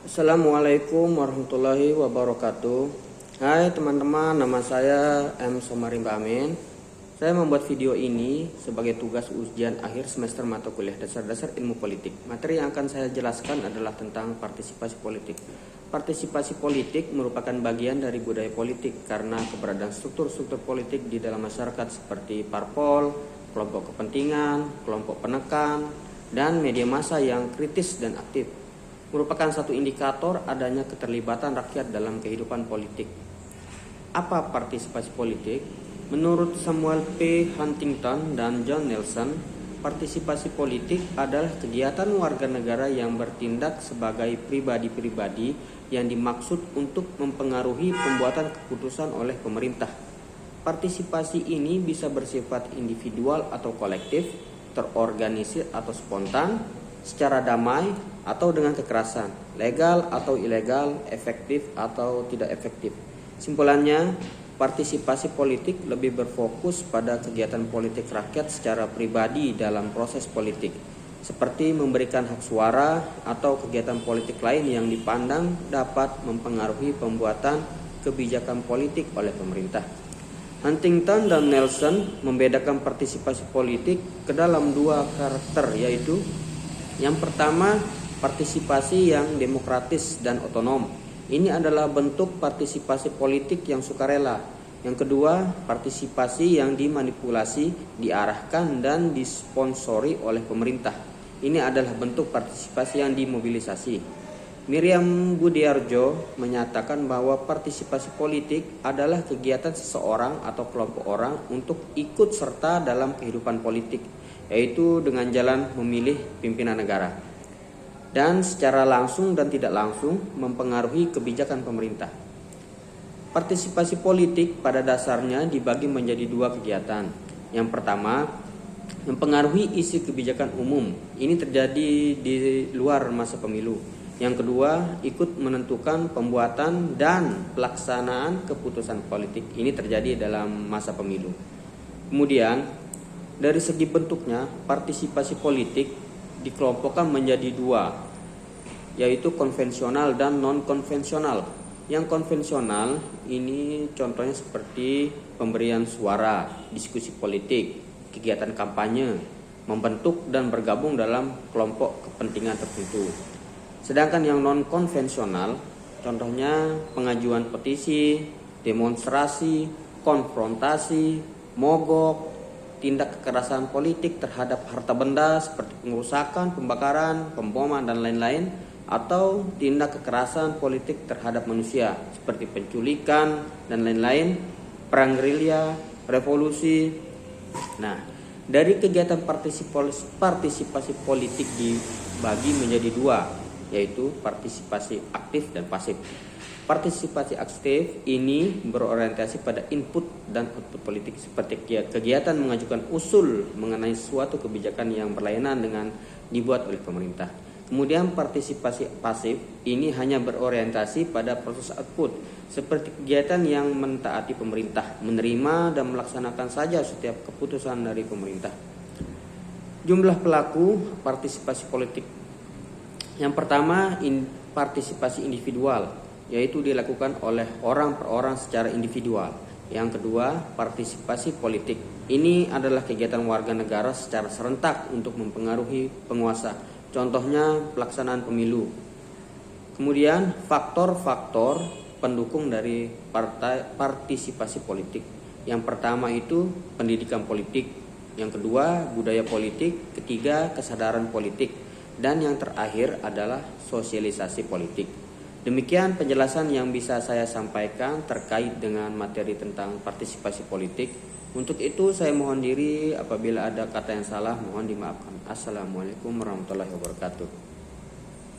Assalamualaikum warahmatullahi wabarakatuh. Hai teman-teman, nama saya M. Somarimba Amin. Saya membuat video ini sebagai tugas ujian akhir semester mata kuliah dasar-dasar ilmu politik. Materi yang akan saya jelaskan adalah tentang partisipasi politik. Partisipasi politik merupakan bagian dari budaya politik karena keberadaan struktur-struktur politik di dalam masyarakat seperti parpol, kelompok kepentingan, kelompok penekan, dan media massa yang kritis dan aktif merupakan satu indikator adanya keterlibatan rakyat dalam kehidupan politik. Apa partisipasi politik? Menurut Samuel P. Huntington dan John Nelson, partisipasi politik adalah kegiatan warga negara yang bertindak sebagai pribadi-pribadi yang dimaksud untuk mempengaruhi pembuatan keputusan oleh pemerintah. Partisipasi ini bisa bersifat individual atau kolektif, terorganisir atau spontan, secara damai atau dengan kekerasan, legal atau ilegal, efektif atau tidak efektif. Simpulannya, partisipasi politik lebih berfokus pada kegiatan politik rakyat secara pribadi dalam proses politik, seperti memberikan hak suara atau kegiatan politik lain yang dipandang dapat mempengaruhi pembuatan kebijakan politik oleh pemerintah. Huntington dan Nelson membedakan partisipasi politik ke dalam dua karakter, yaitu yang pertama, partisipasi yang demokratis dan otonom. Ini adalah bentuk partisipasi politik yang sukarela. Yang kedua, partisipasi yang dimanipulasi, diarahkan dan disponsori oleh pemerintah. Ini adalah bentuk partisipasi yang dimobilisasi. Miriam Budiarjo menyatakan bahwa partisipasi politik adalah kegiatan seseorang atau kelompok orang untuk ikut serta dalam kehidupan politik, yaitu dengan jalan memilih pimpinan negara, dan secara langsung dan tidak langsung mempengaruhi kebijakan pemerintah. Partisipasi politik pada dasarnya dibagi menjadi dua kegiatan. Yang pertama, mempengaruhi isi kebijakan umum. Ini terjadi di luar masa pemilu. Yang kedua, ikut menentukan pembuatan dan pelaksanaan keputusan politik. Ini terjadi dalam masa pemilu. Kemudian, dari segi bentuknya, partisipasi politik dikelompokkan menjadi dua, yaitu konvensional dan non-konvensional. Yang konvensional ini contohnya seperti pemberian suara, diskusi politik, kegiatan kampanye, membentuk dan bergabung dalam kelompok kepentingan tertentu. Sedangkan yang non-konvensional, contohnya pengajuan petisi, demonstrasi, konfrontasi, mogok, tindak kekerasan politik terhadap harta benda seperti pengerusakan, pembakaran, pemboman, dan lain-lain, atau tindak kekerasan politik terhadap manusia seperti penculikan dan lain-lain, perang gerilya, revolusi. Nah, dari kegiatan partisipasi politik dibagi menjadi dua, yaitu partisipasi aktif dan pasif. Partisipasi aktif ini berorientasi pada input dan output politik seperti kegiatan mengajukan usul mengenai suatu kebijakan yang berlainan dengan dibuat oleh pemerintah. Kemudian partisipasi pasif ini hanya berorientasi pada proses output seperti kegiatan yang mentaati pemerintah, menerima dan melaksanakan saja setiap keputusan dari pemerintah. Jumlah pelaku partisipasi politik. Yang pertama, partisipasi individual, yaitu dilakukan oleh orang per orang secara individual. Yang kedua, partisipasi politik. Ini adalah kegiatan warga negara secara serentak untuk mempengaruhi penguasa. Contohnya pelaksanaan pemilu. Kemudian faktor-faktor pendukung dari partisipasi politik. Yang pertama itu pendidikan politik. Yang kedua, budaya politik. Ketiga, kesadaran politik. Dan yang terakhir adalah sosialisasi politik. Demikian penjelasan yang bisa saya sampaikan terkait dengan materi tentang partisipasi politik. Untuk itu saya mohon diri apabila ada kata yang salah mohon dimaafkan. Assalamualaikum warahmatullahi wabarakatuh.